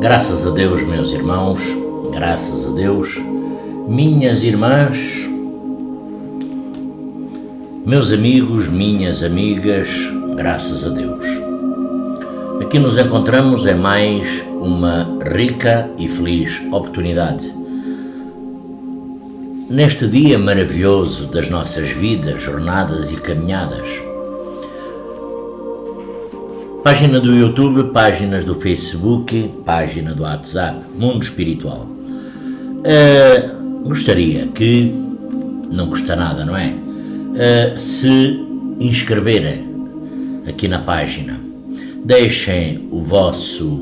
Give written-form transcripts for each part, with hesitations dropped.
Graças a Deus, meus irmãos, graças a Deus, minhas irmãs, meus amigos, minhas amigas, graças a Deus. Aqui nos encontramos em mais uma rica e feliz oportunidade. Neste dia maravilhoso das nossas vidas, jornadas e caminhadas. Página do YouTube, páginas do Facebook, página do WhatsApp, Mundo Espiritual. Gostaria que, não custa nada, não é? Se inscreverem aqui na página. Deixem o vosso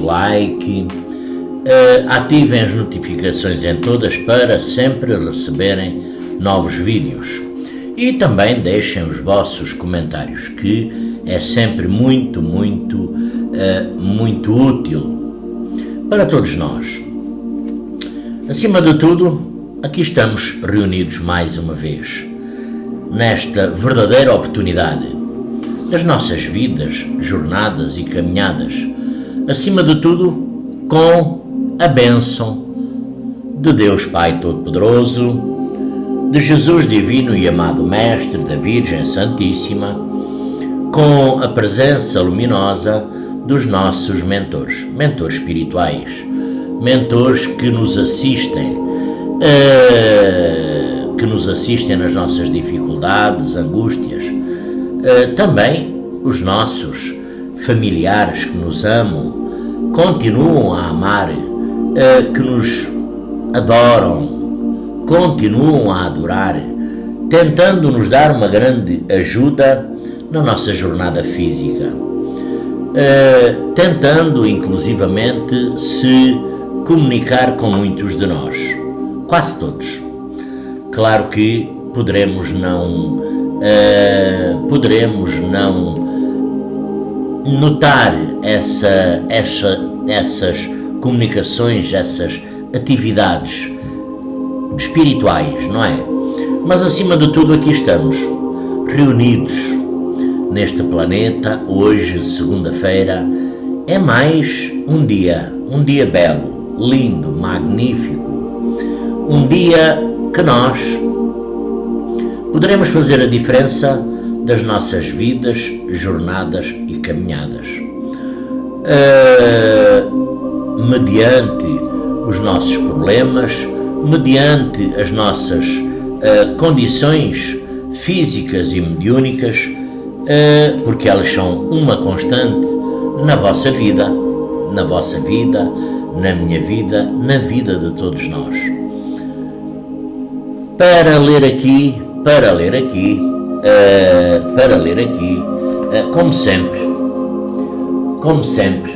like, ativem as notificações em todas para sempre receberem novos vídeos. E também deixem os vossos comentários, que é sempre muito útil para todos nós. Acima de tudo, aqui estamos reunidos mais uma vez, nesta verdadeira oportunidade das nossas vidas, jornadas e caminhadas, acima de tudo, com a bênção de Deus Pai Todo-Poderoso, de Jesus Divino e Amado Mestre, da Virgem Santíssima, com a presença luminosa dos nossos mentores espirituais, mentores que nos assistem nas nossas dificuldades, angústias, também os nossos familiares que nos amam, continuam a amar, que nos adoram, continuam a adorar, tentando nos dar uma grande ajuda na nossa jornada física, tentando inclusivamente se comunicar com muitos de nós, quase todos. Claro que poderemos não notar essas comunicações, essas atividades espirituais, não é? Mas acima de tudo aqui estamos, reunidos neste planeta, hoje, segunda-feira, é mais um dia belo, lindo, magnífico, um dia que nós poderemos fazer a diferença das nossas vidas, jornadas e caminhadas, mediante os nossos problemas, mediante as nossas condições físicas e mediúnicas, porque elas são uma constante na vossa vida, na minha vida, na vida de todos nós. Para ler aqui, como sempre,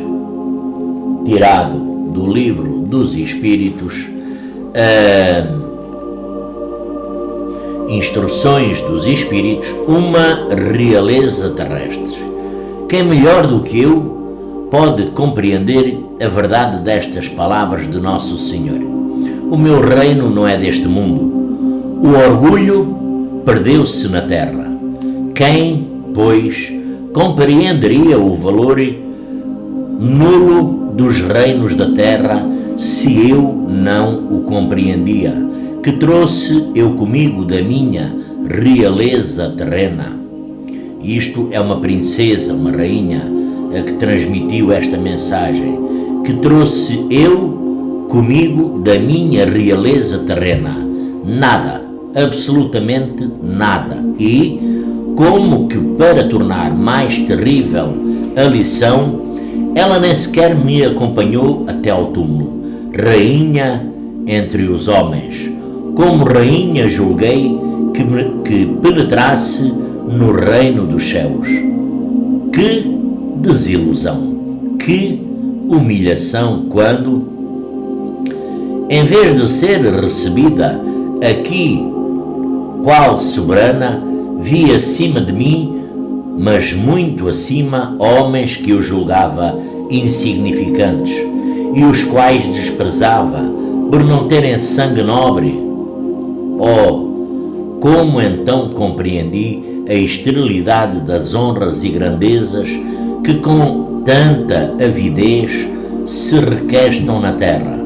tirado do livro dos Espíritos, Instruções dos Espíritos, uma realeza terrestre. Quem melhor do que eu pode compreender a verdade destas palavras de Nosso Senhor? O meu reino não é deste mundo. O orgulho perdeu-se na terra. Quem, pois, compreenderia o valor nulo dos reinos da terra se eu não o compreendia? Que trouxe eu comigo da minha realeza terrena. Isto é uma princesa, uma rainha, a que transmitiu esta mensagem, que trouxe eu comigo da minha realeza terrena. Nada, absolutamente nada. E, como que para tornar mais terrível a lição, ela nem sequer me acompanhou até ao túmulo. Rainha entre os homens. Como rainha julguei que penetrasse no reino dos céus. Que desilusão, que humilhação quando, em vez de ser recebida aqui qual soberana, vi acima de mim, mas muito acima, homens que eu julgava insignificantes e os quais desprezava por não terem sangue nobre. Oh, como então compreendi a esterilidade das honras e grandezas que com tanta avidez se requestam na terra.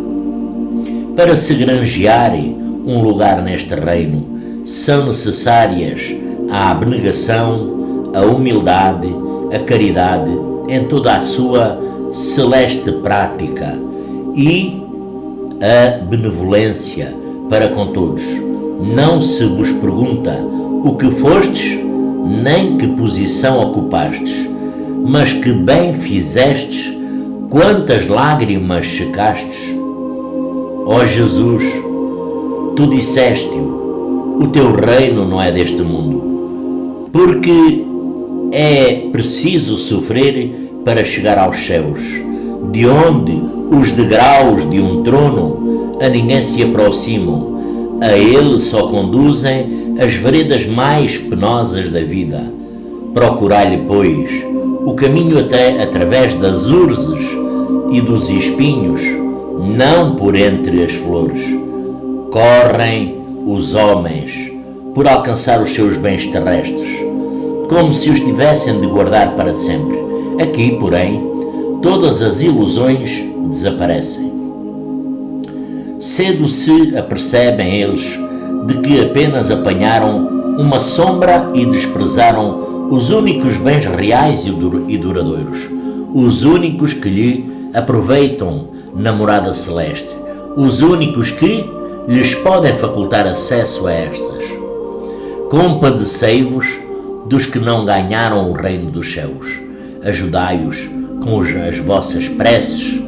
Para se granjearem um lugar neste reino, são necessárias a abnegação, a humildade, a caridade em toda a sua celeste prática e a benevolência para com todos. Não se vos pergunta o que fostes, nem que posição ocupastes, mas que bem fizestes, quantas lágrimas secastes. Ó Jesus, tu disseste-o, o teu reino não é deste mundo, porque é preciso sofrer para chegar aos céus, de onde os degraus de um trono a ninguém se aproximam, a ele só conduzem as veredas mais penosas da vida. Procurai-lhe, pois, o caminho até através das urzes e dos espinhos, não por entre as flores. Correm os homens por alcançar os seus bens terrestres, como se os tivessem de guardar para sempre. Aqui, porém, todas as ilusões desaparecem. Cedo se apercebem eles de que apenas apanharam uma sombra e desprezaram os únicos bens reais e duradouros, os únicos que lhe aproveitam na morada celeste, os únicos que lhes podem facultar acesso a estas. Compadecei-vos dos que não ganharam o reino dos céus. Ajudai-os com as vossas preces,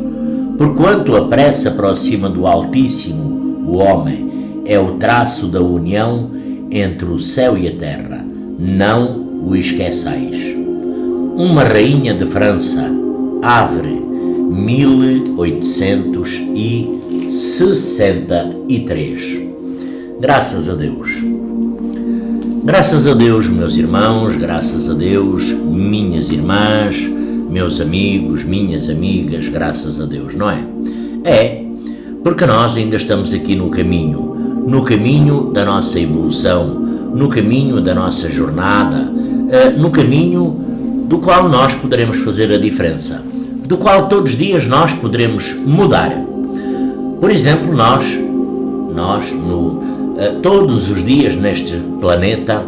porquanto a prece aproxima do Altíssimo o homem, é o traço da união entre o céu e a terra. Não o esqueçais. Uma rainha de França, Havre, 1863. Graças a Deus. Graças a Deus, meus irmãos, graças a Deus, minhas irmãs, meus amigos, minhas amigas, graças a Deus, não é? É, porque nós ainda estamos aqui no caminho da nossa evolução, no caminho da nossa jornada, no caminho do qual nós poderemos fazer a diferença, do qual todos os dias nós poderemos mudar. Por exemplo, nós todos os dias neste planeta,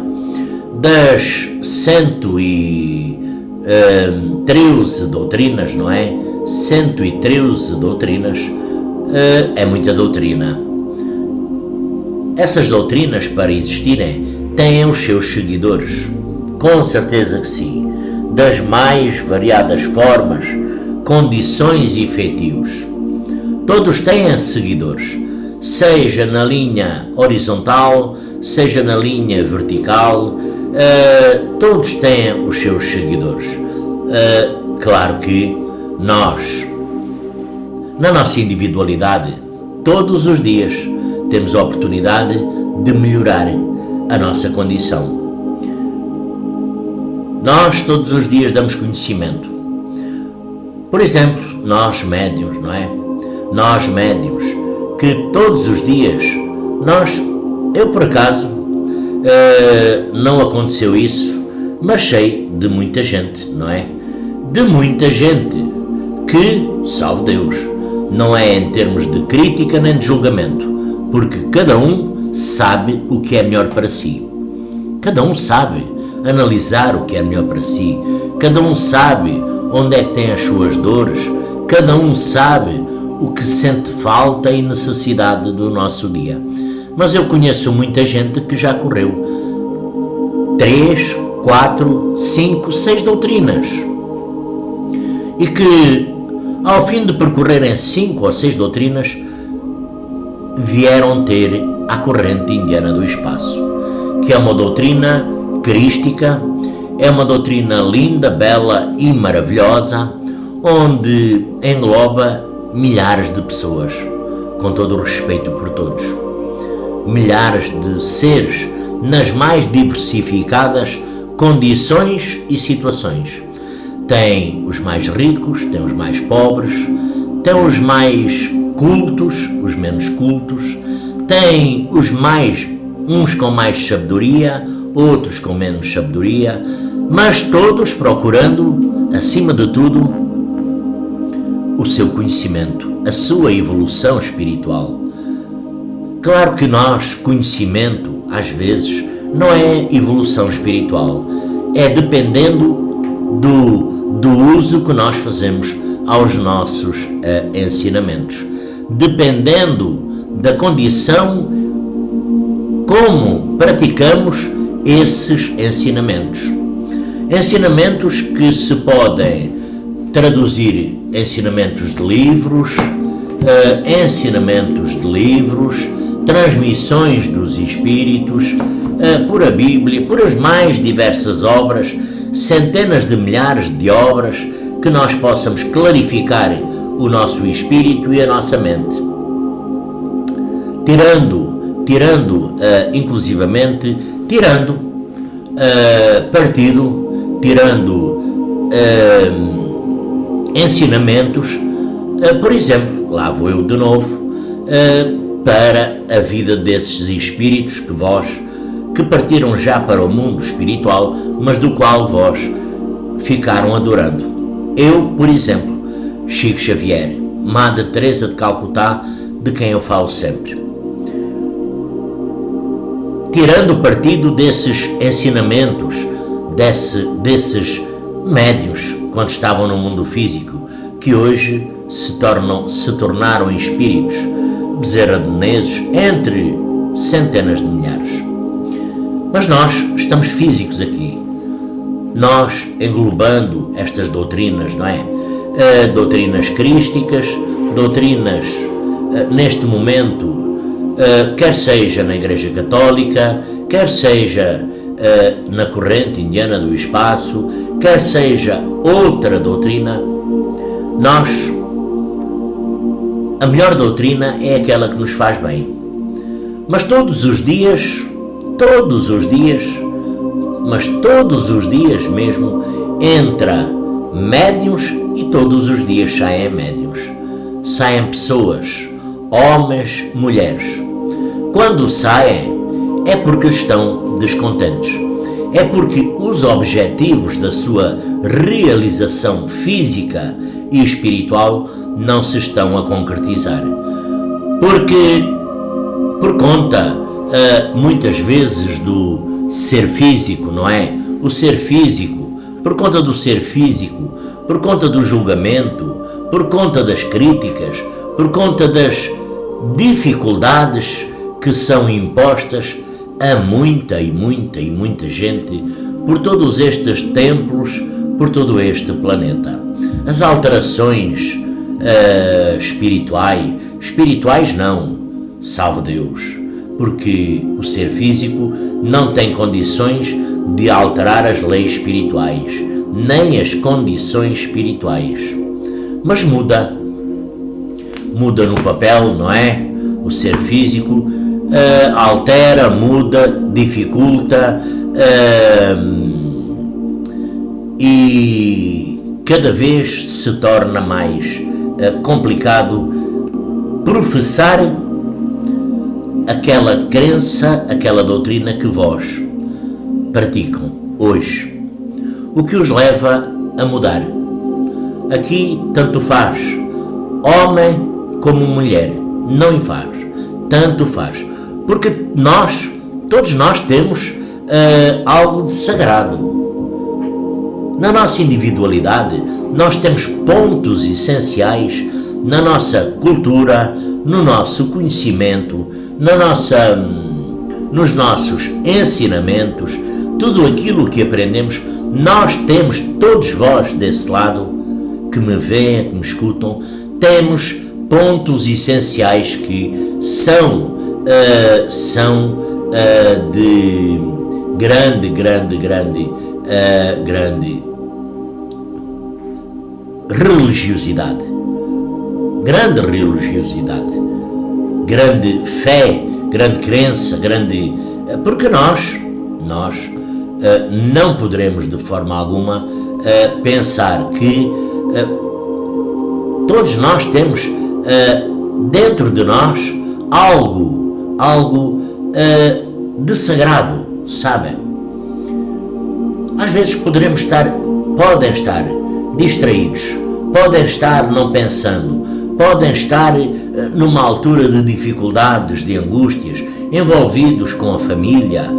das 113 doutrinas, não é? 113 doutrinas, é muita doutrina. Essas doutrinas, para existirem, têm os seus seguidores, com certeza que sim, das mais variadas formas, condições e feitios. Todos têm seguidores, seja na linha horizontal, seja na linha vertical, todos têm os seus seguidores. Claro que nós, na nossa individualidade, todos os dias temos a oportunidade de melhorar a nossa condição. Nós todos os dias damos conhecimento. Por exemplo, nós médiuns, não é? Nós médiuns, que todos os dias, eu por acaso, não aconteceu isso, mas sei de muita gente, não é? De muita gente que, salve Deus, não é em termos de crítica nem de julgamento, porque cada um sabe o que é melhor para si. Cada um sabe analisar o que é melhor para si. Cada um sabe onde é que tem as suas dores. Cada um sabe o que sente falta e necessidade do nosso dia. Mas eu conheço muita gente que já correu 3, 4, 5, 6 doutrinas e que, ao fim de percorrerem 5 ou 6 doutrinas, vieram ter a corrente indiana do espaço, que é uma doutrina crística, é uma doutrina linda, bela e maravilhosa, onde engloba milhares de pessoas, com todo o respeito por todos, milhares de seres nas mais diversificadas condições e situações. Tem os mais ricos, tem os mais pobres, tem os mais cultos, os menos cultos, tem uns com mais sabedoria, outros com menos sabedoria, mas todos procurando, acima de tudo, o seu conhecimento, a sua evolução espiritual. Claro que conhecimento, às vezes, não é evolução espiritual, é dependendo do uso que nós fazemos aos nossos ensinamentos, dependendo da condição como praticamos esses ensinamentos. Ensinamentos que se podem traduzir ensinamentos de livros, transmissões dos Espíritos, por a Bíblia, por as mais diversas obras, centenas de milhares de obras, que nós possamos clarificar o nosso espírito e a nossa mente. Tirando partido, tirando ensinamentos, por exemplo, lá vou eu de novo, para a vida desses espíritos que partiram já para o mundo espiritual, mas do qual vós ficaram adorando. Eu, por exemplo, Chico Xavier, Madre Teresa de Calcutá, de quem eu falo sempre. Tirando partido desses ensinamentos, desses médiuns, quando estavam no mundo físico, que hoje se tornaram espíritos, Bezerra de Menezes, entre centenas de milhares. Mas nós estamos físicos aqui, nós englobando estas doutrinas, não é? Doutrinas crísticas, doutrinas neste momento, quer seja na Igreja Católica, quer seja na corrente indiana do espaço, quer seja outra doutrina, a melhor doutrina é aquela que nos faz bem. Mas todos os dias mesmo, entra médiuns e todos os dias saem médiuns. Saem pessoas, homens, mulheres. Quando saem, é porque estão descontentes. É porque os objetivos da sua realização física e espiritual não se estão a concretizar. Porque, por conta, muitas vezes, do ser físico, não é? O ser físico, por conta do ser físico, por conta do julgamento, por conta das críticas, por conta das dificuldades que são impostas a muita gente por todos estes templos, por todo este planeta. As alterações espirituais não, salve Deus, porque o ser físico não tem condições de alterar as leis espirituais, nem as condições espirituais, mas muda no papel, não é? O ser físico altera, muda, dificulta e cada vez se torna mais complicado professar aquela crença, aquela doutrina que vós praticam hoje. O que os leva a mudar? Aqui tanto faz homem como mulher, não faz, tanto faz, porque todos nós temos algo de sagrado. Na nossa individualidade, nós temos pontos essenciais na nossa cultura, no nosso conhecimento, nos nossos ensinamentos, tudo aquilo que aprendemos, nós temos, todos vós desse lado, que me veem, que me escutam, temos pontos essenciais que são de grande religiosidade, grande fé, grande crença, porque nós não poderemos de forma alguma pensar que todos nós temos dentro de nós algo de sagrado, sabem? Às vezes podem estar distraídos podem estar não pensando, podem estar numa altura de dificuldades, de angústias, envolvidos com a família,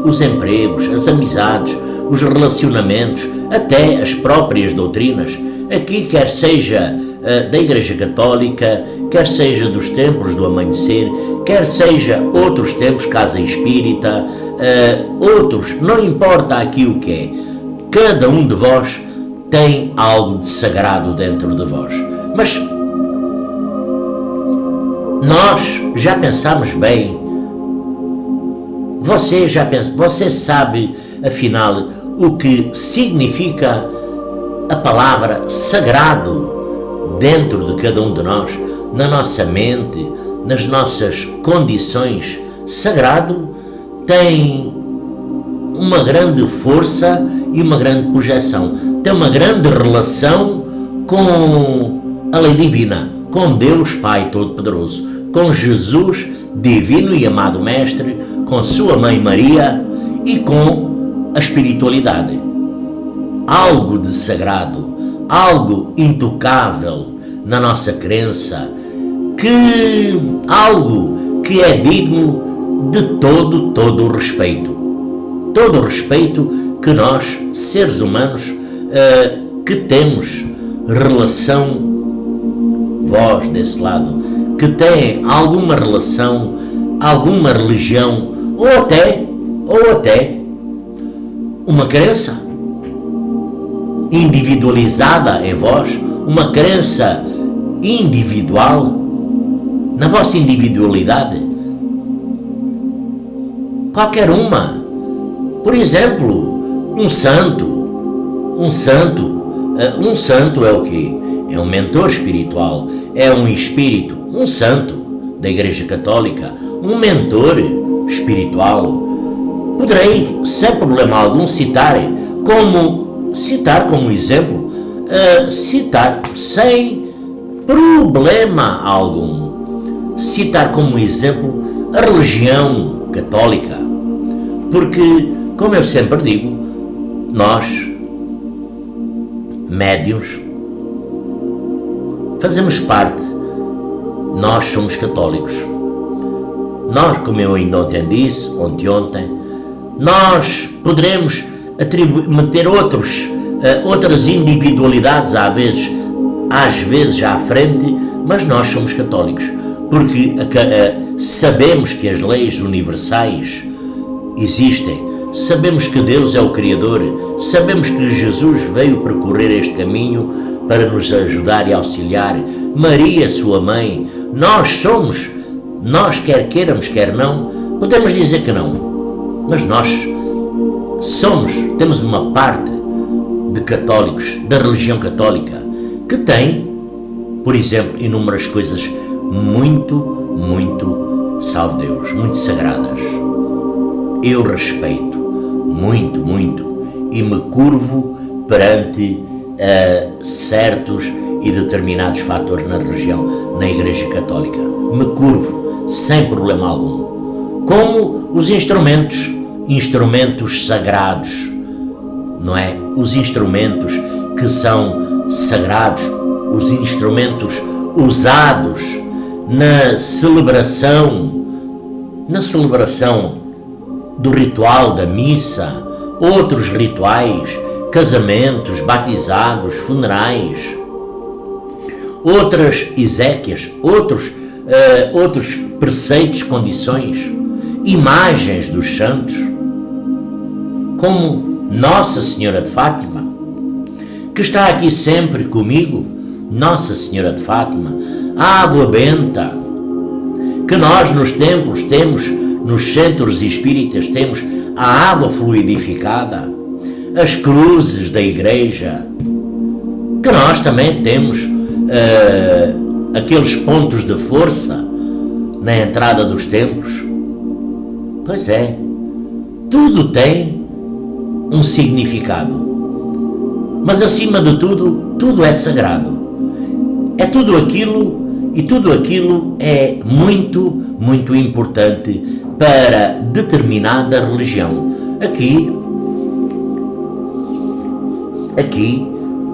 os empregos, as amizades, os relacionamentos, até as próprias doutrinas. Aqui, quer seja da Igreja Católica, quer seja dos templos do amanhecer, quer seja outros templos, casa espírita, outros, não importa aqui o que é, cada um de vós tem algo de sagrado dentro de vós. Mas nós já pensamos bem, você sabe, afinal, o que significa a palavra sagrado dentro de cada um de nós, na nossa mente, nas nossas condições. Sagrado tem uma grande força e uma grande projeção, tem uma grande relação com a lei divina, com Deus Pai Todo-Poderoso, com Jesus, divino e amado Mestre, com sua Mãe Maria e com a espiritualidade. Algo de sagrado, algo intocável na nossa crença, algo que é digno de todo o respeito. Todo o respeito que nós, seres humanos, que temos relação, vós desse lado, que têm alguma relação, alguma religião, ou até uma crença individualizada em vós, uma crença individual, na vossa individualidade, qualquer uma. Por exemplo, um santo é o quê? É um mentor espiritual, é um espírito, um santo da Igreja Católica, um mentor espiritual. Poderei, sem problema algum, citar como exemplo, citar sem problema algum, citar como exemplo a religião católica, porque, como eu sempre digo, nós, médiuns, fazemos parte, nós somos católicos. Nós, como eu ainda ontem disse, ontem, nós poderemos meter outras individualidades às vezes à frente, mas nós somos católicos, porque sabemos que as leis universais existem, sabemos que Deus é o Criador, sabemos que Jesus veio percorrer este caminho para nos ajudar e auxiliar, Maria, sua mãe, nós quer queiramos, quer não, podemos dizer que não, mas nós temos uma parte de católicos, da religião católica, que tem, por exemplo, inúmeras coisas muito, salve Deus, muito sagradas. Eu respeito muito e me curvo perante certos e determinados fatores na religião, na Igreja Católica. Me curvo, sem problema algum. Como os instrumentos sagrados, não é? Os instrumentos que são sagrados, os instrumentos usados na celebração do ritual da missa, outros rituais, casamentos, batizados, funerais, outras exéquias, outros preceitos, condições, imagens dos santos, como Nossa Senhora de Fátima, que está aqui sempre comigo, Nossa Senhora de Fátima, a água benta, que nós nos templos temos, nos centros espíritas temos a água fluidificada, as cruzes da Igreja, que nós também temos aqueles pontos de força na entrada dos templos. Pois é, tudo tem um significado, mas acima de tudo é sagrado. É tudo aquilo, e tudo aquilo é muito importante para determinada religião. Aqui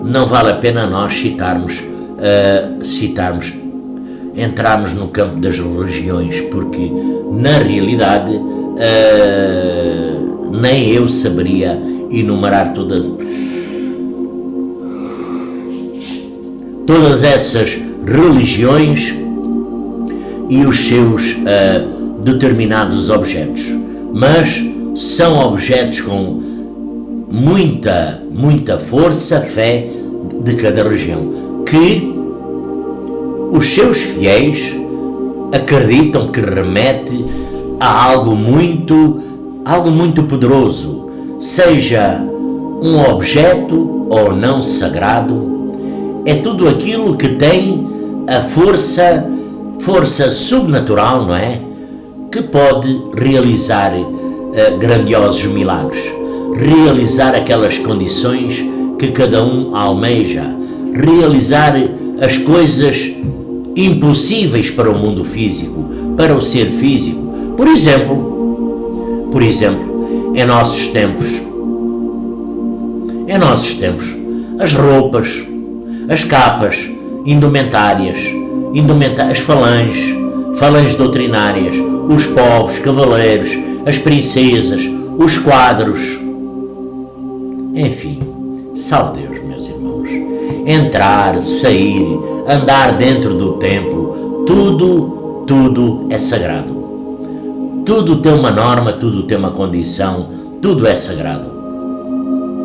não vale a pena nós entrarmos no campo das religiões, porque na realidade nem eu saberia enumerar todas essas religiões e os seus determinados objetos, mas são objetos com muita força, fé de cada região, que os seus fiéis acreditam que remete a algo muito poderoso, seja um objeto ou não sagrado. É tudo aquilo que tem a força subnatural, não é? Que pode realizar grandiosos milagres, realizar aquelas condições que cada um almeja, realizar as coisas impossíveis para o mundo físico, para o ser físico. Por exemplo, em nossos tempos, as roupas, as capas, indumentárias, as falanges doutrinárias, os povos, cavaleiros, as princesas, os quadros, enfim, salve Deus, meus irmãos. Entrar, sair, andar dentro do templo, tudo é sagrado. Tudo tem uma norma, tudo tem uma condição, tudo é sagrado.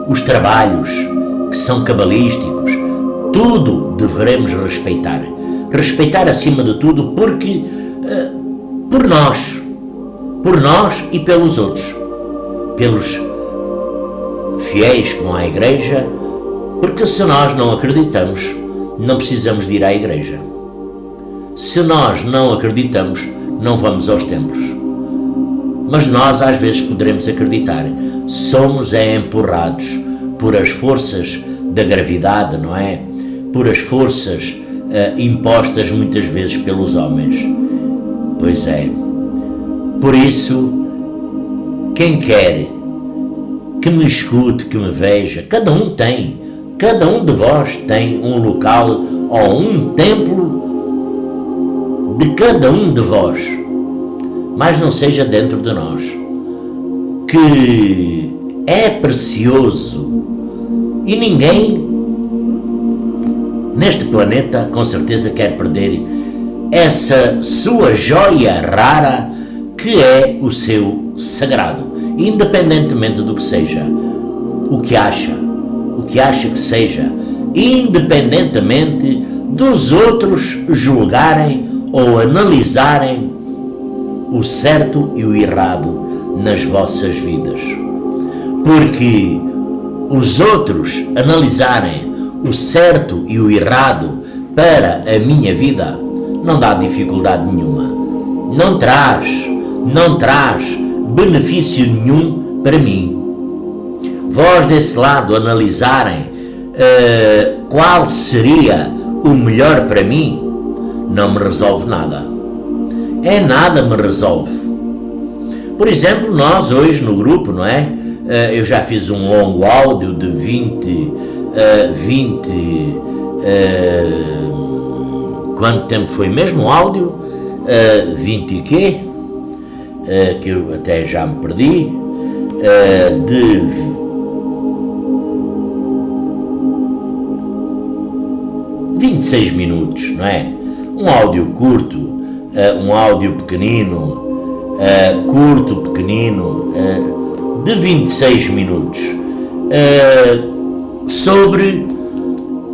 Os trabalhos que são cabalísticos, tudo devemos respeitar. Respeitar acima de tudo, porque por nós e pelos outros, pelos fiéis que vão à igreja, porque se nós não acreditamos, não precisamos de ir à igreja. Se nós não acreditamos, não vamos aos templos. Mas nós às vezes poderemos acreditar, somos empurrados por as forças da gravidade, não é? Por as forças impostas muitas vezes pelos homens. Pois é. Por isso, quem quer que me escute, que me veja, cada um de vós tem um local ou um templo de cada um de vós, mas não seja dentro de nós, que é precioso e ninguém neste planeta com certeza quer perder essa sua joia rara que é o seu sagrado, independentemente do que seja, o que acha que seja, independentemente dos outros julgarem ou analisarem o certo e o errado nas vossas vidas. Porque os outros analisarem o certo e o errado para a minha vida não dá dificuldade nenhuma, não traz benefício nenhum para mim. Vós desse lado analisarem qual seria o melhor para mim, não me resolve nada. Nada me resolve. Por exemplo, nós hoje no grupo, não é? Eu já fiz um longo áudio de 20 quanto tempo foi mesmo o áudio? 20 e quê? Que eu até já me perdi. De 26 minutos, não é? Um áudio curto, um áudio pequenino, de 26 minutos, sobre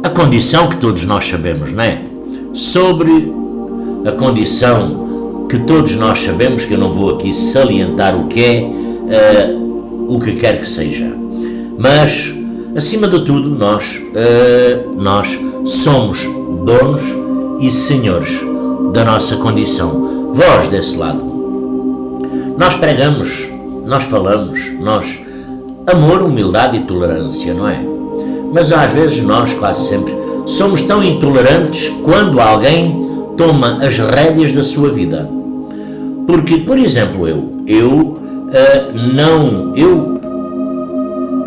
a condição que todos nós sabemos, não é? Sobre a condição que todos nós sabemos, que eu não vou aqui salientar o que é, o que quer que seja, mas acima de tudo nós somos donos e senhores da nossa condição. Vós desse lado, nós pregamos, nós falamos, amor, humildade e tolerância, não é? Mas às vezes nós quase sempre somos tão intolerantes quando alguém toma as rédeas da sua vida. Porque, por exemplo, eu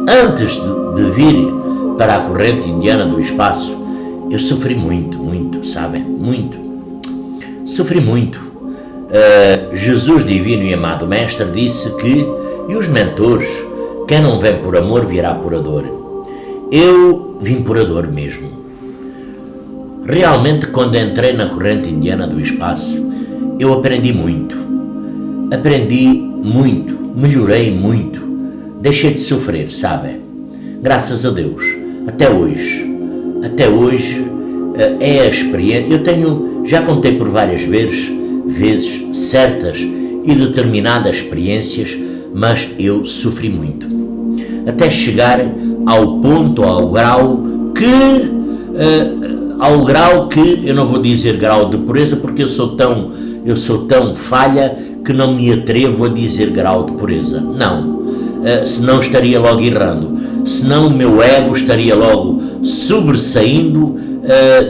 antes de vir para a corrente indiana do espaço, eu sofri muito, sabem? Muito. Sofri muito. Jesus divino e amado Mestre disse que, e os mentores, quem não vem por amor virá por a dor. Eu vim por a dor mesmo. Realmente, quando entrei na corrente indiana do espaço, eu aprendi muito, melhorei muito, deixei de sofrer, sabem? Graças a Deus, até hoje é a experiência. Já contei por várias vezes certas e determinadas experiências, mas eu sofri muito, até chegar ao ponto, ao grau que eu não vou dizer grau de pureza, porque eu sou tão falha que não me atrevo a dizer grau de pureza, não, senão estaria logo errando, senão o meu ego estaria logo sobressaindo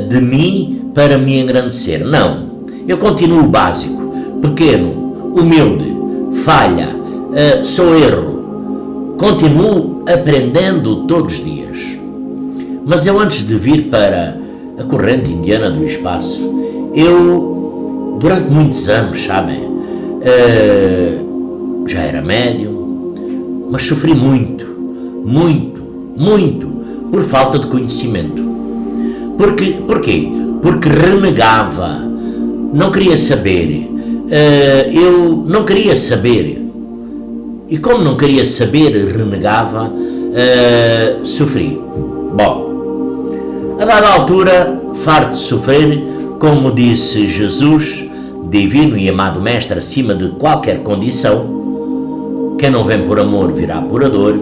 de mim para me engrandecer. Não, eu continuo básico, pequeno, humilde, falha, sou erro, continuo aprendendo todos os dias. Mas eu, antes de vir para a corrente indiana do espaço, eu, durante muitos anos, sabem, já era médium, mas sofri muito, por falta de conhecimento. Porquê? Porque renegava, não queria saber, eu não queria saber, e como não queria saber, renegava, sofri. Bom, a dada altura, farto de sofrer, como disse Jesus, divino e amado Mestre, acima de qualquer condição, quem não vem por amor virá por a dor.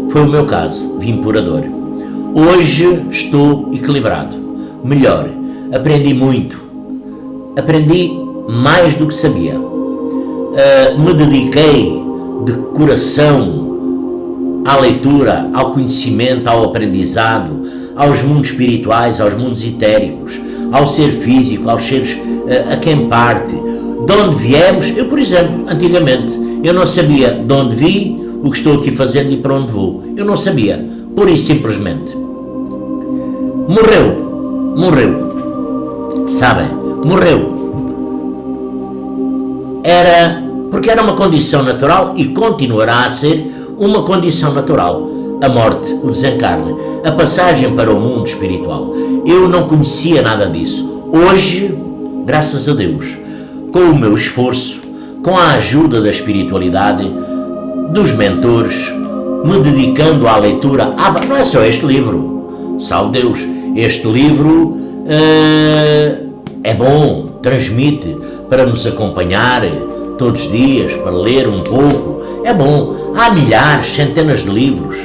Foi o meu caso, vim por a dor. Hoje estou equilibrado, melhor, aprendi muito, aprendi mais do que sabia, me dediquei de coração à leitura, ao conhecimento, ao aprendizado, aos mundos espirituais, aos mundos etéricos, ao ser físico, aos seres a quem parte, de onde viemos. Eu, por exemplo, antigamente, eu não sabia de onde vi, o que estou aqui fazendo e para onde vou. Eu não sabia, pura e simplesmente. Morreu, sabem, morreu. Porque era uma condição natural e continuará a ser uma condição natural. A morte, o desencarne, a passagem para o mundo espiritual. Eu não conhecia nada disso. Hoje, graças a Deus, com o meu esforço, com a ajuda da espiritualidade, dos mentores, me dedicando à leitura, não é só este livro, salve Deus, este livro é bom, transmite para nos acompanhar todos os dias, para ler um pouco, é bom. Há milhares, centenas de livros.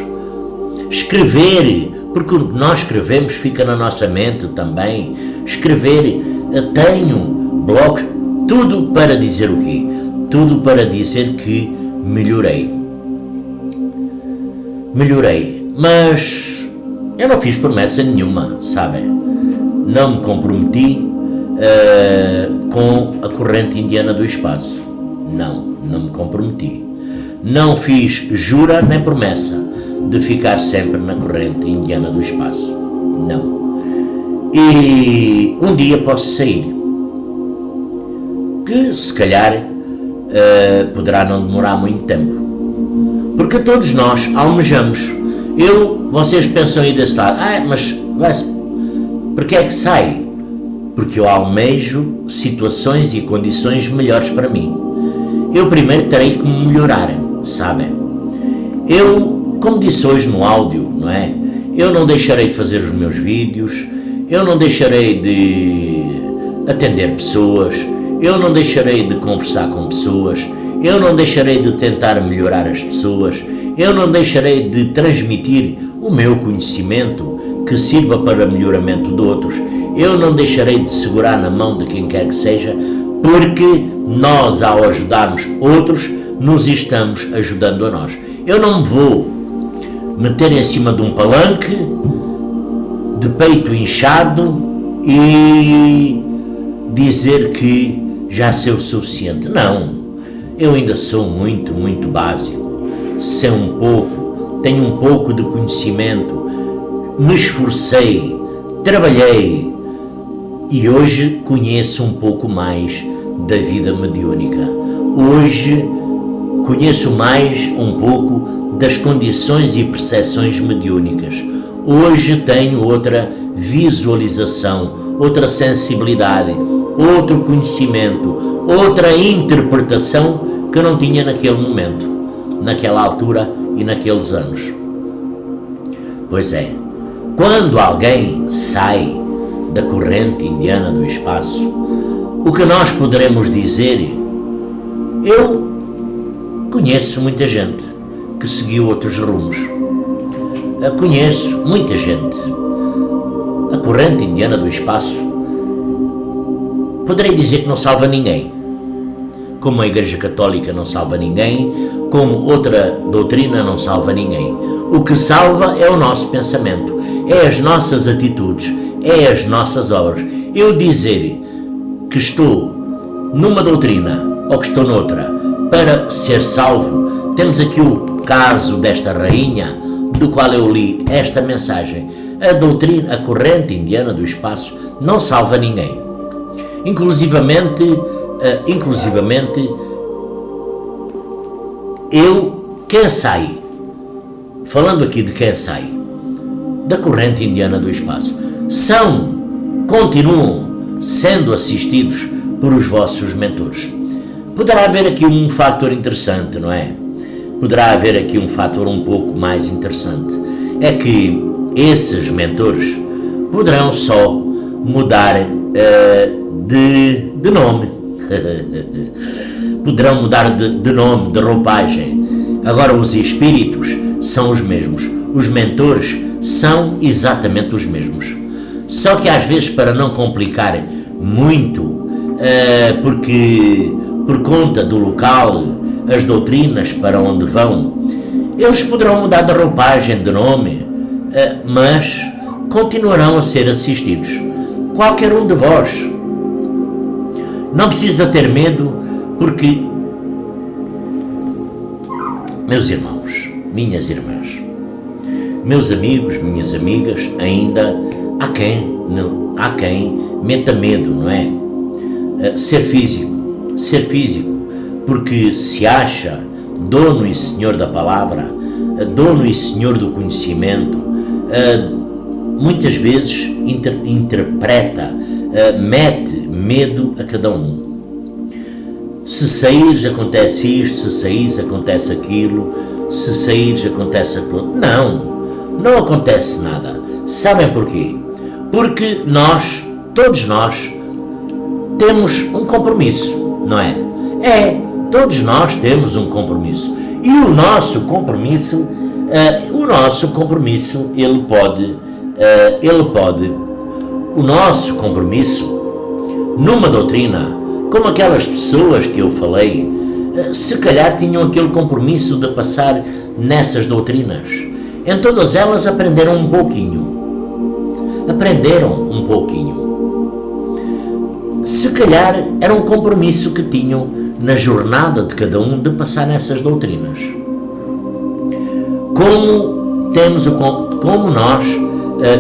Escrever, porque o que nós escrevemos fica na nossa mente também. Escrever, tenho blogs, tudo para dizer o quê? Tudo para dizer que melhorei, mas eu não fiz promessa nenhuma, sabem? Não me comprometi com a corrente indiana do espaço, não me comprometi, não fiz jura nem promessa de ficar sempre na corrente indiana do espaço, não. E um dia posso sair, que se calhar poderá não demorar muito tempo, porque todos nós almejamos. Vocês pensam aí desse lado, mas porque é que sai? Porque eu almejo situações e condições melhores para mim. Eu primeiro terei que me melhorar, sabem? Como disse hoje no áudio, não é? Eu não deixarei de fazer os meus vídeos, eu não deixarei de atender pessoas, eu não deixarei de conversar com pessoas, eu não deixarei de tentar melhorar as pessoas, eu não deixarei de transmitir o meu conhecimento que sirva para melhoramento de outros, eu não deixarei de segurar na mão de quem quer que seja, porque nós, ao ajudarmos outros, nos estamos ajudando a nós. Eu não me vou meter em cima de um palanque, de peito inchado e dizer que já sei o suficiente. Não, eu ainda sou muito básico, sei um pouco, tenho um pouco de conhecimento, me esforcei, trabalhei e hoje conheço um pouco mais da vida mediúnica. Hoje conheço mais um pouco das condições e percepções mediúnicas. Hoje tenho outra visualização, outra sensibilidade, outro conhecimento, outra interpretação que não tinha naquele momento, naquela altura e naqueles anos. Pois é, quando alguém sai da corrente indiana do espaço, o que nós poderemos dizer? Eu conheço muita gente que seguiu outros rumos. Conheço muita gente. A corrente indiana do espaço, poderei dizer que não salva ninguém. Como a Igreja Católica não salva ninguém, como outra doutrina não salva ninguém. O que salva é o nosso pensamento, é as nossas atitudes, é as nossas obras. Eu dizer que estou numa doutrina ou que estou noutra para ser salvo, temos aqui o caso desta rainha, do qual eu li esta mensagem. A doutrina, a corrente indiana do espaço não salva ninguém. Inclusivamente, quem sai, falando aqui de quem sai da corrente indiana do espaço, continuam sendo assistidos por os vossos mentores. Poderá haver aqui um fator interessante, não é? Poderá haver aqui um fator um pouco mais interessante. É que esses mentores poderão só mudar de nome. Poderão mudar de nome, de roupagem. Agora os espíritos são os mesmos. Os mentores são exatamente os mesmos. Só que às vezes, para não complicar muito, porque por conta do local, as doutrinas para onde vão, eles poderão mudar de roupagem, de nome, mas continuarão a ser assistidos. Qualquer um de vós. Não precisa ter medo, porque, meus irmãos, minhas irmãs, meus amigos, minhas amigas, ainda há quem meta medo, não é? Ser físico, porque se acha dono e senhor da palavra, dono e senhor do conhecimento, muitas vezes interpreta, mete medo a cada um. Se saíres acontece isto, se saíres acontece aquilo, se saíres acontece aquilo. Não acontece nada. Sabem porquê? Porque todos nós, temos um compromisso, não é? Todos nós temos um compromisso. E o nosso compromisso, o nosso compromisso numa doutrina, como aquelas pessoas que eu falei, se calhar tinham aquele compromisso de passar nessas doutrinas. Em todas elas aprenderam um pouquinho. Se calhar era um compromisso que tinham na jornada de cada um de passar nessas doutrinas. Como nós,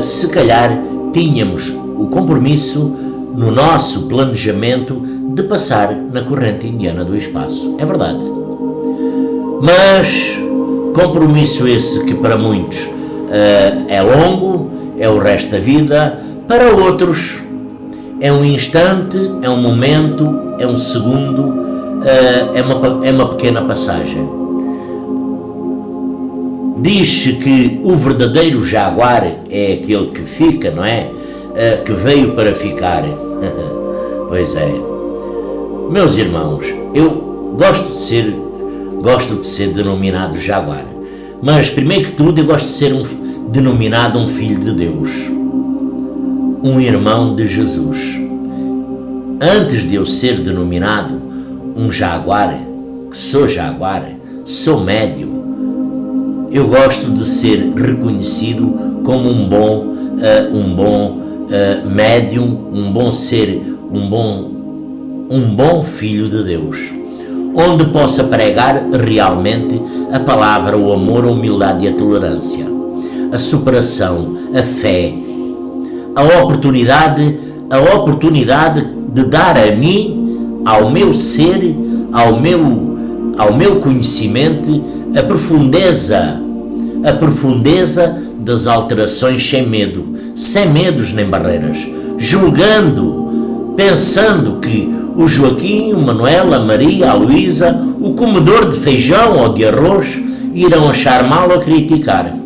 se calhar, tínhamos o compromisso no nosso planejamento de passar na corrente indiana do espaço. É verdade. Mas compromisso esse que para muitos é longo, é o resto da vida, para outros é um instante, é um momento, é um segundo, é uma pequena passagem. Diz-se que o verdadeiro jaguar é aquele que fica, não é? Que veio para ficar. Pois é. Meus irmãos, eu gosto de ser denominado jaguar. Mas, primeiro que tudo, eu gosto de ser denominado um filho de Deus. Um irmão de Jesus. Antes de eu ser denominado um jaguar, sou médium, eu gosto de ser reconhecido como um bom médium, um bom ser, um bom filho de Deus, onde possa pregar realmente a palavra, o amor, a humildade e a tolerância. a superação, a fé, a oportunidade de dar a mim, ao meu ser, ao meu conhecimento, a profundeza das alterações sem medos nem barreiras, julgando, pensando que o Joaquim, o Manuel, a Maria, a Luísa, o comedor de feijão ou de arroz irão achar mal ou criticar.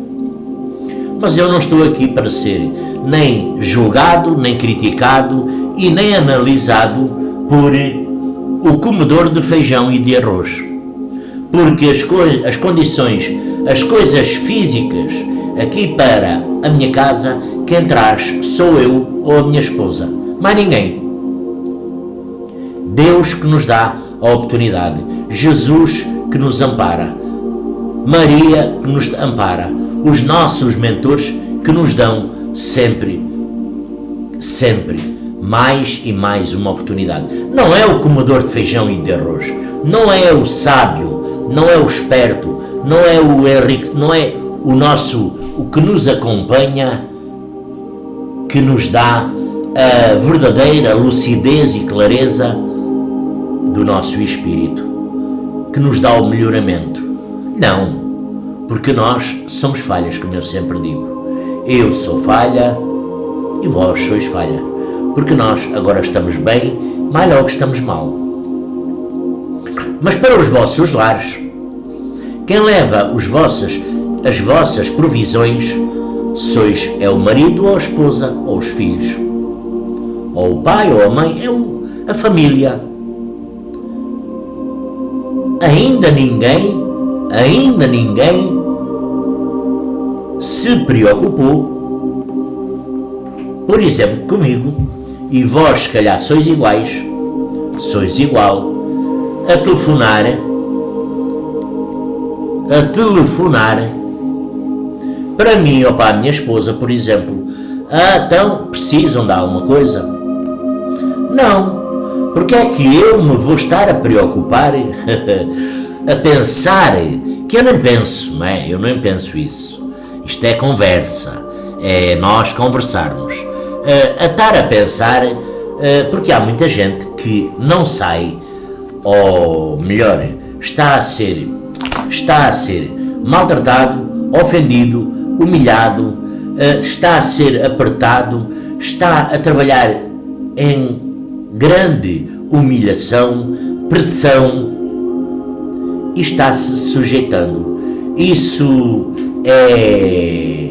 Mas eu não estou aqui para ser nem julgado, nem criticado e nem analisado por o comedor de feijão e de arroz. Porque as condições, as coisas físicas aqui para a minha casa, quem traz sou eu ou a minha esposa, mais ninguém. Deus que nos dá a oportunidade, Jesus que nos ampara, Maria que nos ampara, os nossos mentores que nos dão sempre mais e mais uma oportunidade. Não é o comedor de feijão e de arroz, não é o sábio, não é o esperto, não é o Henrique, não é o que nos acompanha, que nos dá a verdadeira lucidez e clareza do nosso espírito, que nos dá o melhoramento. Não, porque nós somos falhas, como eu sempre digo. Eu sou falha e vós sois falha, porque nós agora estamos bem, mais logo estamos mal. Mas para os vossos lares, quem leva as vossas provisões é o marido ou a esposa ou os filhos, ou o pai ou a mãe, é a família. Ainda ninguém se preocupou, por exemplo, comigo, e vós se calhar sois igual, a telefonar para mim ou para a minha esposa, por exemplo. Então precisam de alguma coisa? Não, porque é que eu me vou estar a preocupar a pensar, que eu nem penso, não é? Eu nem penso isso. Isto é conversa, é nós conversarmos. A estar a pensar, porque há muita gente que não sai, ou melhor, está a ser maltratado, ofendido, humilhado, está a ser apertado, está a trabalhar em grande humilhação, pressão, e está-se sujeitando. Isso é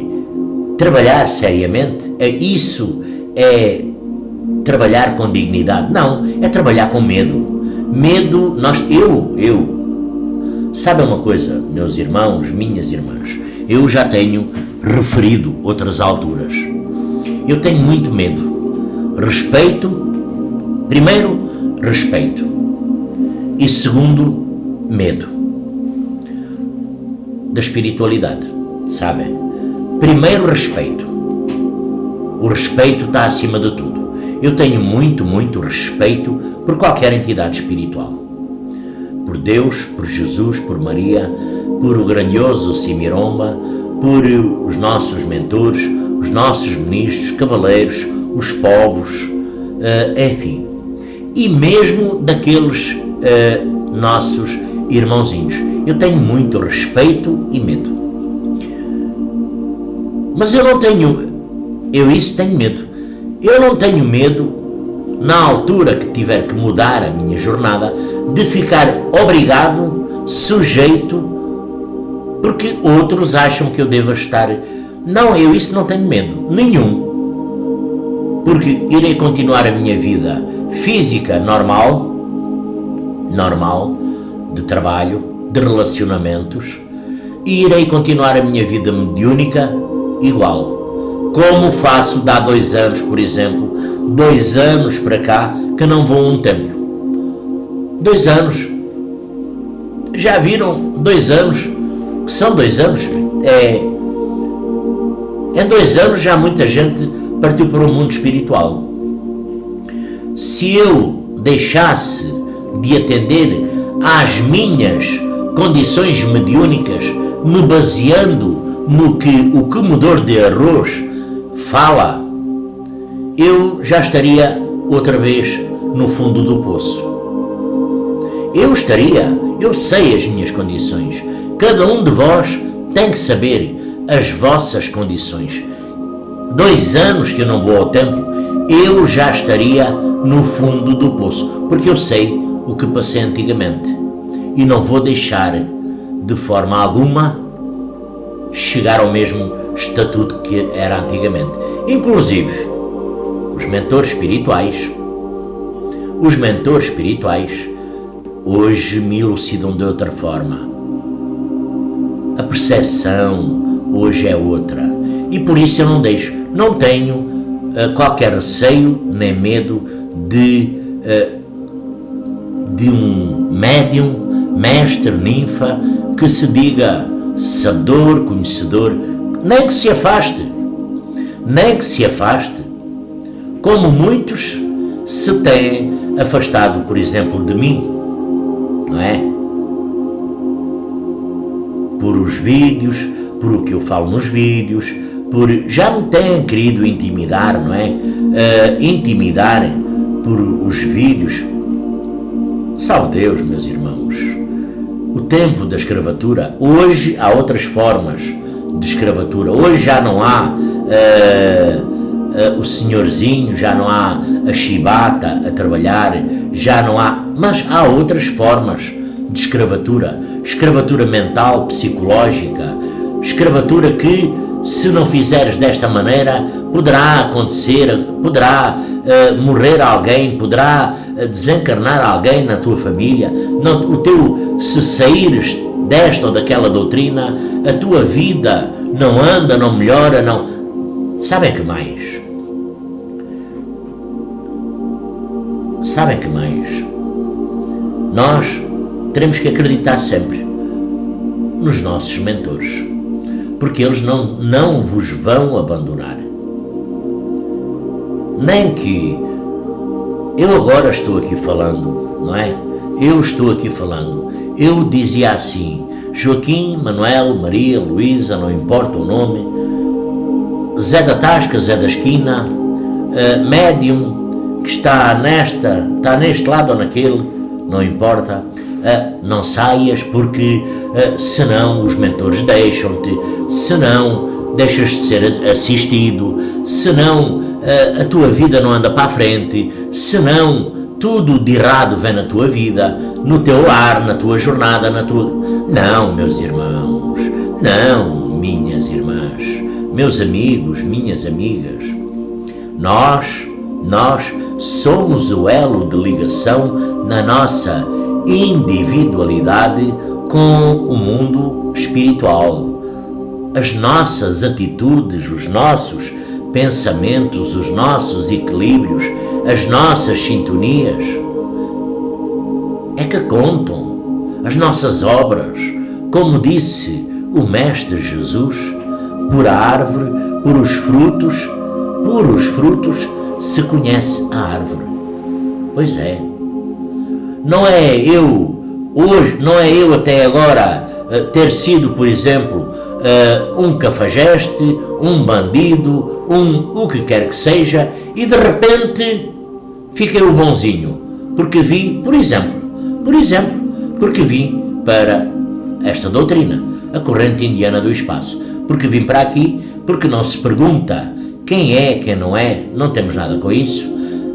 trabalhar seriamente? Isso é trabalhar com dignidade? Não, é trabalhar com medo. Medo, Sabem uma coisa, meus irmãos, minhas irmãs, eu já tenho referido outras alturas. Eu tenho muito medo. Primeiro, respeito. E segundo, medo da espiritualidade, sabem? Primeiro, respeito. O respeito está acima de tudo. Eu tenho muito respeito por qualquer entidade espiritual. Por Deus, por Jesus, por Maria, por o grandioso Simiromba, por os nossos mentores, os nossos ministros, cavaleiros, os povos, enfim. E mesmo daqueles nossos irmãozinhos. Eu tenho muito respeito e medo. Mas eu tenho medo. Eu não tenho medo, na altura que tiver que mudar a minha jornada, de ficar obrigado, sujeito, porque outros acham que eu devo estar. Não, eu isso não tenho medo, nenhum. Porque irei continuar a minha vida física normal, de trabalho, de relacionamentos, e irei continuar a minha vida mediúnica igual. Como faço de há 2 anos, por exemplo, 2 anos para cá, que não vou a um templo. 2 anos. Já viram 2 anos? Que são 2 anos? Em 2 anos já muita gente partiu para o mundo espiritual. Se eu deixasse de atender às minhas condições mediúnicas, me baseando no que o comedor de arroz fala, eu já estaria outra vez no fundo do poço. Eu sei as minhas condições. Cada um de vós tem que saber as vossas condições. 2 anos que eu não vou ao templo, eu já estaria no fundo do poço, porque eu sei o que passei antigamente e não vou deixar de forma alguma chegar ao mesmo estatuto que era antigamente. Inclusive, os mentores espirituais hoje me elucidam de outra forma. A percepção hoje é outra e por isso eu não tenho qualquer receio nem medo de um médium, mestre, ninfa, que se diga sabedor, conhecedor, nem que se afaste, como muitos se têm afastado, por exemplo, de mim, não é? Por os vídeos, por o que eu falo nos vídeos, já me têm querido intimidar, não é? Intimidar por os vídeos. Salve Deus, meus irmãos. O tempo da escravatura, hoje há outras formas de escravatura. Hoje já não há o senhorzinho, já não há a chibata a trabalhar, já não há, mas há outras formas de escravatura. Escravatura mental, psicológica, escravatura que, se não fizeres desta maneira, poderá acontecer, poderá morrer alguém, poderá desencarnar alguém na tua família. Se saíres desta ou daquela doutrina, a tua vida não anda, não melhora, não. Sabem que mais? Nós teremos que acreditar sempre nos nossos mentores, porque eles não vos vão abandonar. Nem que eu agora estou aqui falando, não é? Eu dizia assim: Joaquim, Manuel, Maria, Luísa, não importa o nome, Zé da Tasca, Zé da Esquina, médium que está neste lado ou naquele, não importa, não saias, porque senão os mentores deixam-te, senão deixas de ser assistido, senão a tua vida não anda para a frente, senão tudo de errado vem na tua vida, no teu lar, na tua jornada, Não, meus irmãos, não, minhas irmãs, meus amigos, minhas amigas, nós somos o elo de ligação na nossa individualidade com o mundo espiritual. As nossas atitudes, os nossos pensamentos, os nossos equilíbrios, as nossas sintonias é que contam. As nossas obras, como disse o Mestre Jesus, por a árvore, por os frutos se conhece a árvore. Pois é. Não é eu até agora ter sido, por exemplo, um cafajeste, um bandido, o que quer que seja, e de repente fiquei o bonzinho, porque vi, por exemplo, porque vim para esta doutrina, a corrente indiana do espaço, porque vim para aqui, porque não se pergunta quem é, quem não é, não temos nada com isso.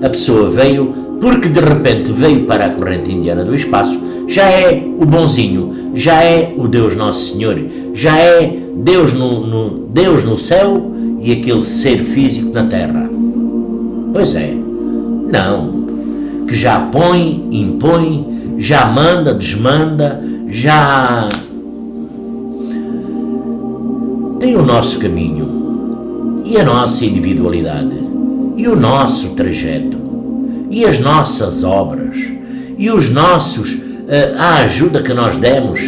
A pessoa veio porque de repente veio para a corrente indiana do espaço, já é o bonzinho, já é o Deus Nosso Senhor, já é Deus no céu e aquele ser físico na terra. Pois é, não, que já põe, impõe, já manda, desmanda, já tem o nosso caminho e a nossa individualidade e o nosso trajeto e as nossas obras e os nossos a ajuda que nós demos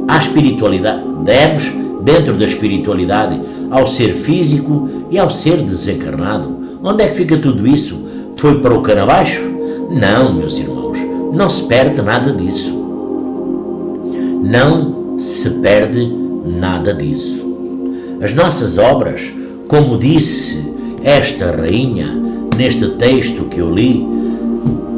à espiritualidade, demos dentro da espiritualidade ao ser físico e ao ser desencarnado. Onde é que fica tudo isso? Foi para o cano abaixo? Não, meus irmãos, não se perde nada disso. Não se perde nada disso. As nossas obras, como disse esta rainha neste texto que eu li,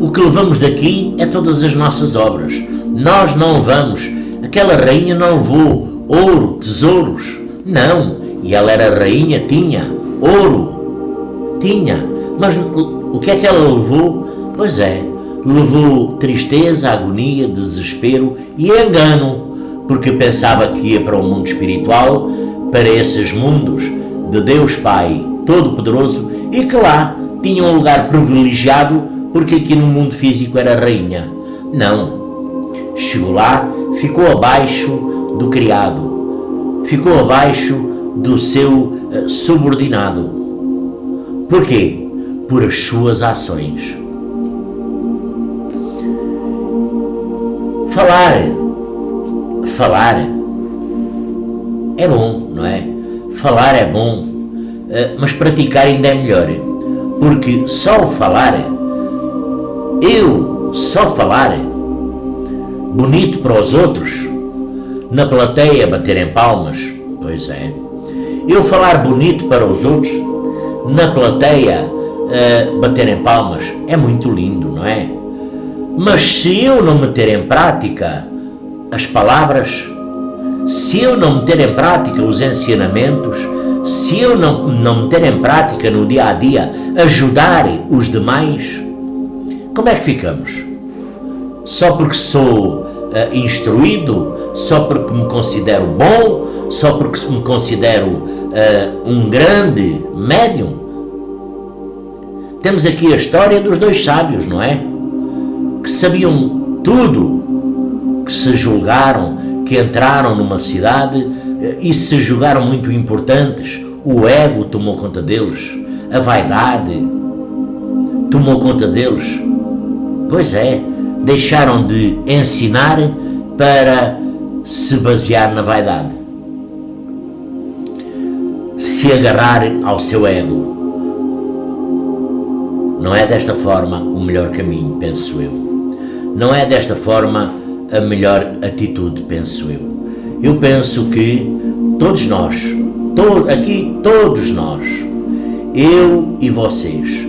o que levamos daqui é todas as nossas obras. Nós não levamos, aquela rainha não levou ouro, tesouros, não, e ela era rainha, tinha ouro, tinha, mas o que é que ela levou? Pois é, levou tristeza, agonia, desespero e engano, porque pensava que ia para o mundo espiritual, para esses mundos de Deus Pai Todo-Poderoso, e que lá tinha um lugar privilegiado, porque aqui no mundo físico era rainha. Não, chegou lá, ficou abaixo do criado, ficou abaixo do seu subordinado. Porquê? Por as suas ações. Falar é bom, não é? Falar é bom, mas praticar ainda é melhor, porque só falar, bonito para os outros, na plateia baterem palmas, pois é, eu falar bonito para os outros, na plateia baterem palmas, é muito lindo, não é? Mas se eu não meter em prática as palavras, se eu não meter em prática os ensinamentos, se eu não meter em prática no dia a dia, ajudar os demais, como é que ficamos? Só porque sou instruído, só porque me considero bom, só porque me considero um grande médium? Temos aqui a história dos dois sábios, não é? Que sabiam tudo, que se julgaram, que entraram numa cidade e se julgaram muito importantes. O ego tomou conta deles, a vaidade tomou conta deles. Pois é, deixaram de ensinar para se basear na vaidade, se agarrar ao seu ego. Não é desta forma o melhor caminho, penso eu. Não é desta forma a melhor atitude, penso eu. Eu penso que todos nós, todos nós, eu e vocês,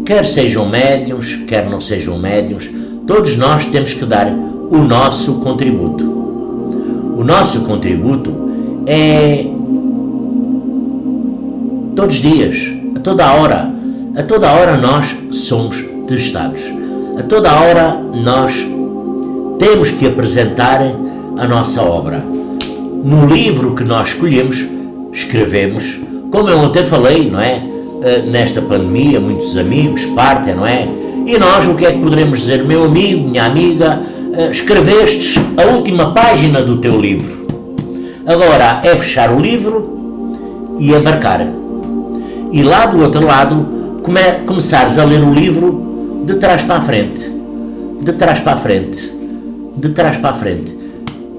quer sejam médiuns, quer não sejam médiuns, todos nós temos que dar o nosso contributo. O nosso contributo é todos os dias, a toda hora nós somos testados, a toda hora nós temos que apresentar a nossa obra. No livro que nós escrevemos, como eu ontem falei, não é? Nesta pandemia, muitos amigos partem, não é? E nós, o que é que poderemos dizer? Meu amigo, minha amiga, escrevestes a última página do teu livro. Agora é fechar o livro e embarcar. E lá do outro lado, começares a ler o livro de trás para a frente. De trás para a frente. De trás para a frente.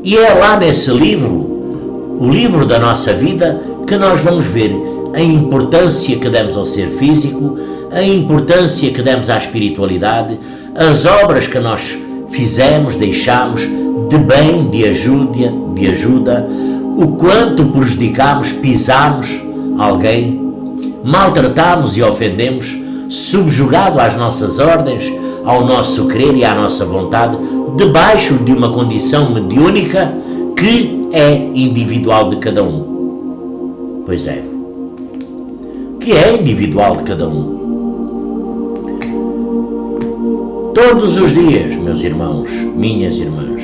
E é lá nesse livro, o livro da nossa vida, que nós vamos ver a importância que demos ao ser físico, a importância que demos à espiritualidade, as obras que nós fizemos, deixamos, de bem, de ajuda, o quanto prejudicamos, pisamos alguém, maltratamos e ofendemos, subjugado às nossas ordens, ao nosso querer e à nossa vontade, debaixo de uma condição mediúnica que é individual de cada um. Pois é, que é individual de cada um. Todos os dias, meus irmãos, minhas irmãs,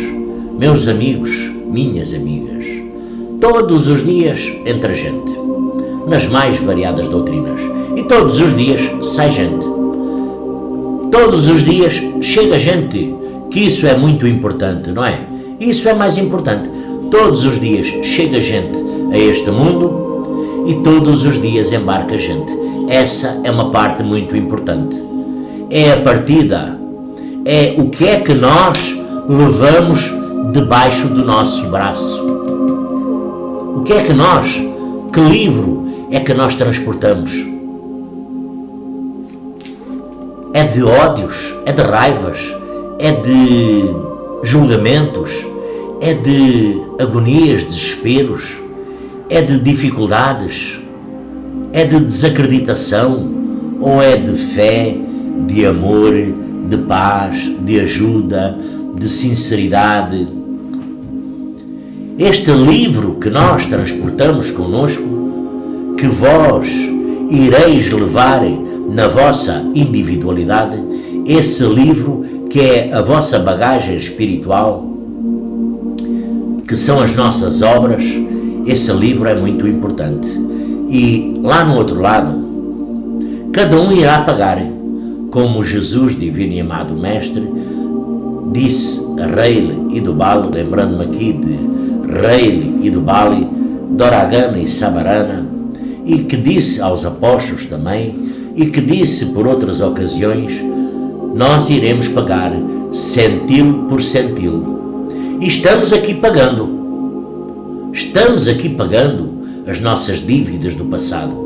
meus amigos, minhas amigas, todos os dias entra gente, nas mais variadas doutrinas, e todos os dias sai gente. Todos os dias chega gente, que isso é muito importante, não é? Isso é mais importante. Todos os dias chega gente a este mundo e todos os dias embarca gente. Essa é uma parte muito importante. É a partida, é o que é que nós levamos debaixo do nosso braço. O que é que nós, que livro é que nós transportamos? É de ódios, é de raivas, é de julgamentos, É de agonias, desesperos? É de dificuldades? É de desacreditação? Ou é de fé, de amor, de paz, de ajuda, de sinceridade? Este livro que nós transportamos connosco, que vós ireis levar na vossa individualidade, esse livro que é a vossa bagagem espiritual, que são as nossas obras, esse livro é muito importante. E lá no outro lado, cada um irá pagar, como Jesus, divino e amado Mestre, disse a Reile e Dubali, lembrando-me aqui de Reile e Dubali, Doragana e Sabarana, e que disse aos apóstolos também, e que disse por outras ocasiões, nós iremos pagar centil por centil. E estamos aqui pagando as nossas dívidas do passado.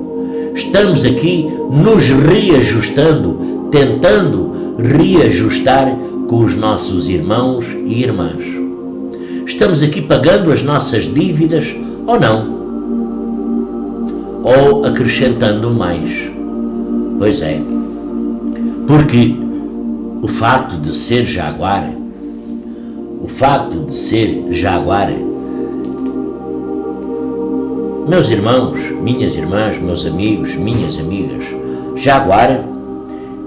Estamos aqui nos reajustando, tentando reajustar com os nossos irmãos e irmãs. Estamos aqui pagando as nossas dívidas ou não? Ou acrescentando mais? Pois é, porque o facto de ser jaguar, meus irmãos, minhas irmãs, meus amigos, minhas amigas, jaguar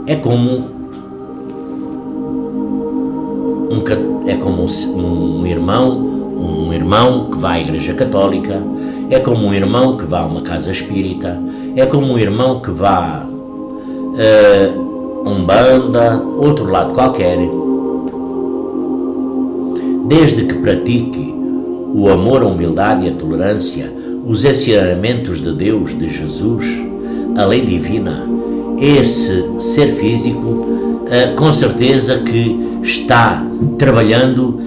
é como um irmão que vai à igreja católica, é como um irmão que vai a uma casa espírita, é como um irmão que vai a Umbanda, outro lado qualquer. Desde que pratique o amor, a humildade e a tolerância, os ensinamentos de Deus, de Jesus, a lei divina, esse ser físico, com certeza que está trabalhando,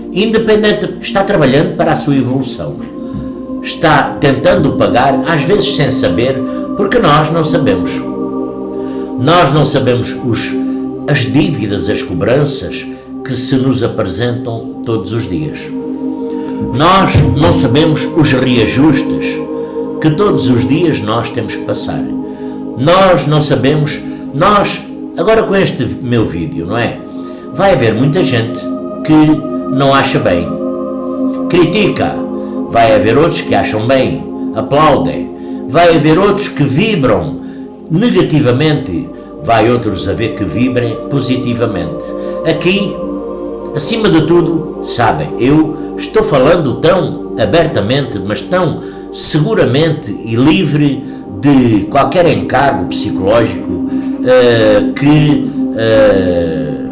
está trabalhando para a sua evolução. Está tentando pagar, às vezes sem saber, porque nós não sabemos. Nós não sabemos as dívidas, as cobranças que se nos apresentam todos os dias. Nós não sabemos os reajustes que todos os dias nós temos que passar. Nós não sabemos, agora com este meu vídeo, não é? Vai haver muita gente que não acha bem, critica, vai haver outros que acham bem, aplaudem, vai haver outros que vibram negativamente, vai outros a ver que vibrem positivamente. Aqui, acima de tudo, sabem, eu estou falando tão abertamente, mas tão seguramente e livre de qualquer encargo psicológico,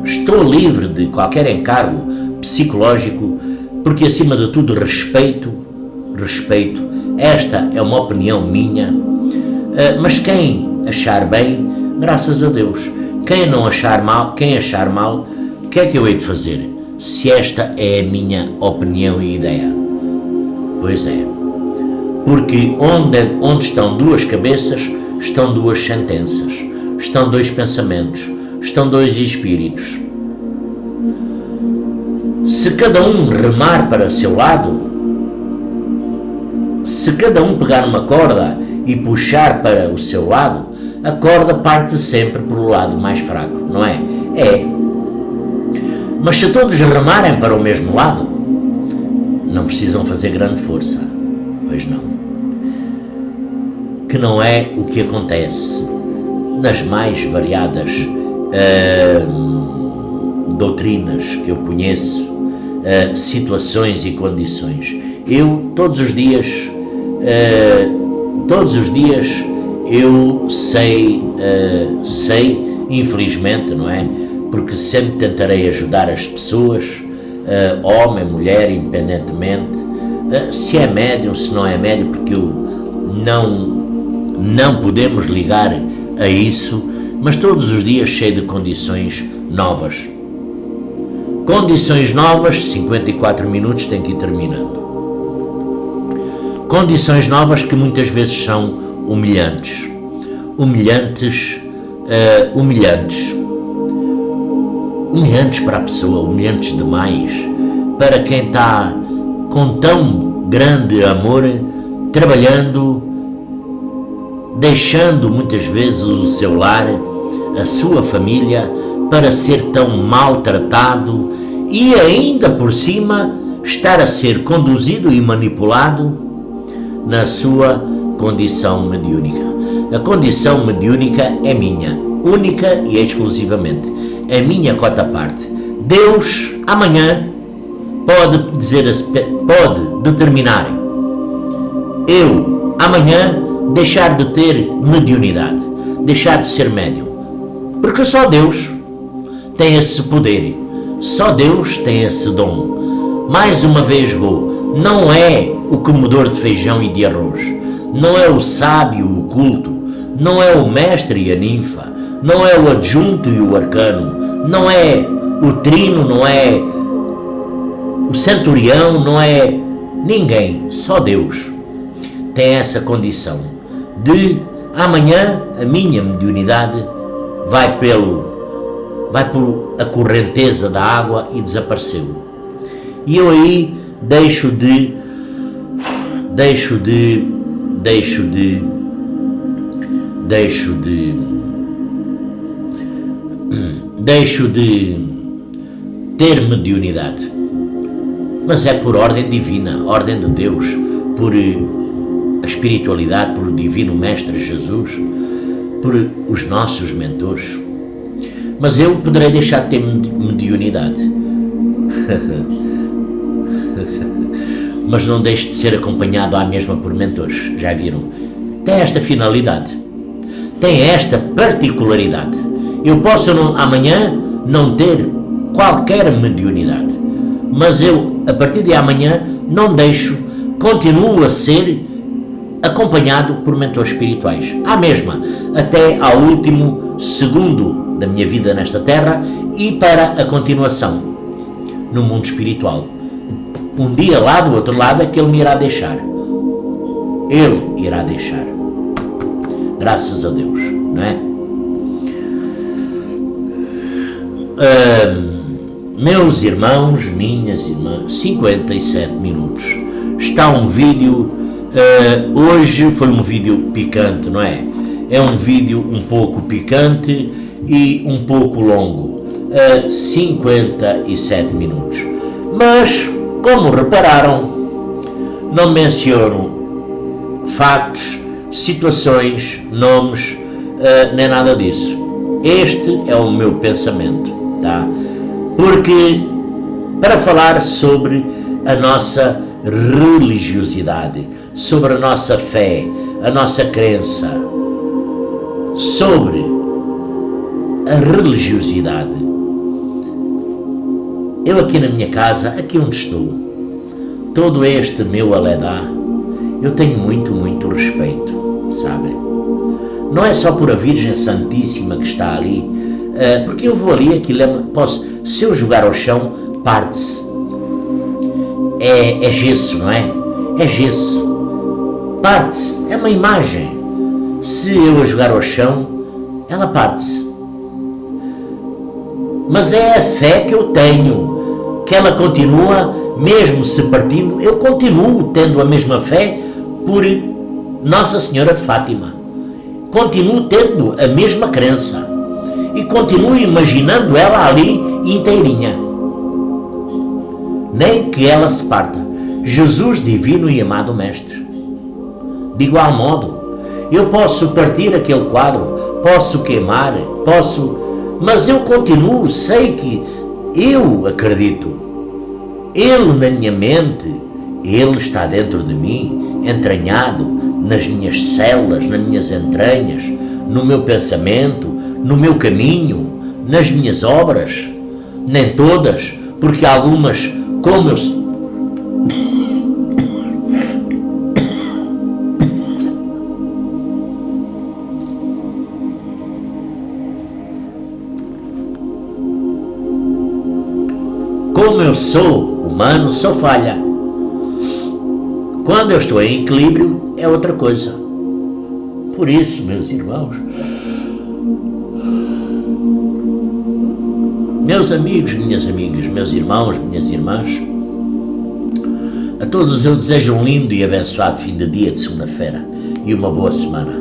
estou livre de qualquer encargo psicológico, porque acima de tudo respeito, esta é uma opinião minha, mas quem achar bem, graças a Deus, quem não achar mal, o que é que eu hei de fazer, se esta é a minha opinião e ideia? Pois é, porque onde estão duas cabeças, estão duas sentenças, estão dois pensamentos, estão dois espíritos. Se cada um remar para o seu lado, se cada um pegar uma corda e puxar para o seu lado, a corda parte sempre pelo lado mais fraco, não é? É. Mas se todos remarem para o mesmo lado, não precisam fazer grande força, pois não. Que não é o que acontece nas mais variadas doutrinas que eu conheço, situações e condições. Eu todos os dias eu sei, infelizmente, não é? Porque sempre tentarei ajudar as pessoas, homem, mulher, independentemente, se é médium, se não é médium, porque eu não podemos ligar a isso, mas todos os dias cheio de condições novas. Condições novas, 54 minutos, tem que ir terminando. Condições novas que muitas vezes são humilhantes para a pessoa, humilhantes demais, para quem está com tão grande amor, trabalhando, deixando muitas vezes o seu lar, a sua família, para ser tão maltratado e ainda por cima estar a ser conduzido e manipulado na sua condição mediúnica. A condição mediúnica é minha, única e exclusivamente. É minha cota à parte. Deus, amanhã, pode determinar eu, amanhã, deixar de ter mediunidade, deixar de ser médium. Porque só Deus tem esse poder, só Deus tem esse dom. Mais uma vez não é o comedor de feijão e de arroz, não é o sábio o culto, não é o mestre e a ninfa, não é o adjunto e o arcano, não é o trino, não é o centurião, não é ninguém, só Deus tem essa condição de amanhã a minha mediunidade vai por a correnteza da água e desapareceu. E eu aí deixo de ter mediunidade. Mas é por ordem divina, ordem de Deus, por a espiritualidade, por o divino Mestre Jesus, por os nossos mentores. Mas eu poderei deixar de ter mediunidade. Mas não deixo de ser acompanhado à mesma por mentores, já viram? Tem esta finalidade, tem esta particularidade. Eu posso amanhã não ter qualquer mediunidade, mas eu, a partir de amanhã, não deixo, continuo a ser acompanhado por mentores espirituais, à mesma, até ao último segundo da minha vida nesta terra e para a continuação no mundo espiritual. Um dia lá do outro lado é que Ele me irá deixar. Ele irá deixar. Graças a Deus, não é? Meus irmãos, minhas irmãs, 57 minutos. Está um vídeo, hoje foi um vídeo picante, não é? É um vídeo um pouco picante e um pouco longo, 57 minutos. Mas, como repararam, não menciono factos, situações, nomes, nem nada disso. Este é o meu pensamento, tá? Porque, para falar sobre a nossa religiosidade, sobre a nossa fé, a nossa crença, sobre a religiosidade, eu aqui na minha casa, aqui onde estou, todo este meu aledá, eu tenho muito respeito, sabem? Não é só por a Virgem Santíssima que está ali, porque eu vou ali, se eu jogar ao chão, parte-se. É gesso, não é? É gesso. Parte-se, é uma imagem. Se eu a jogar ao chão, ela parte-se. Mas é a fé que eu tenho, que ela continua, mesmo se partindo, eu continuo tendo a mesma fé por Nossa Senhora de Fátima. Continuo tendo a mesma crença e continuo imaginando ela ali inteirinha, nem que ela se parta. Jesus divino e amado Mestre. De igual modo, eu posso partir aquele quadro, posso queimar, mas eu continuo, sei que eu acredito, Ele na minha mente, Ele está dentro de mim, entranhado nas minhas células, nas minhas entranhas, no meu pensamento, no meu caminho, nas minhas obras, nem todas, porque algumas, como eu sou humano, sou falha. Quando eu estou em equilíbrio, é outra coisa. Por isso, meus irmãos, meus amigos, minhas amigas, meus irmãos, minhas irmãs, A todos eu desejo um lindo e abençoado fim de dia de segunda-feira e uma boa semana.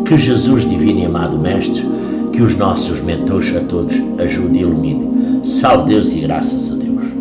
Que Jesus, divino e amado Mestre, que os nossos mentores a todos ajude e ilumine. Salve Deus e graças a Deus.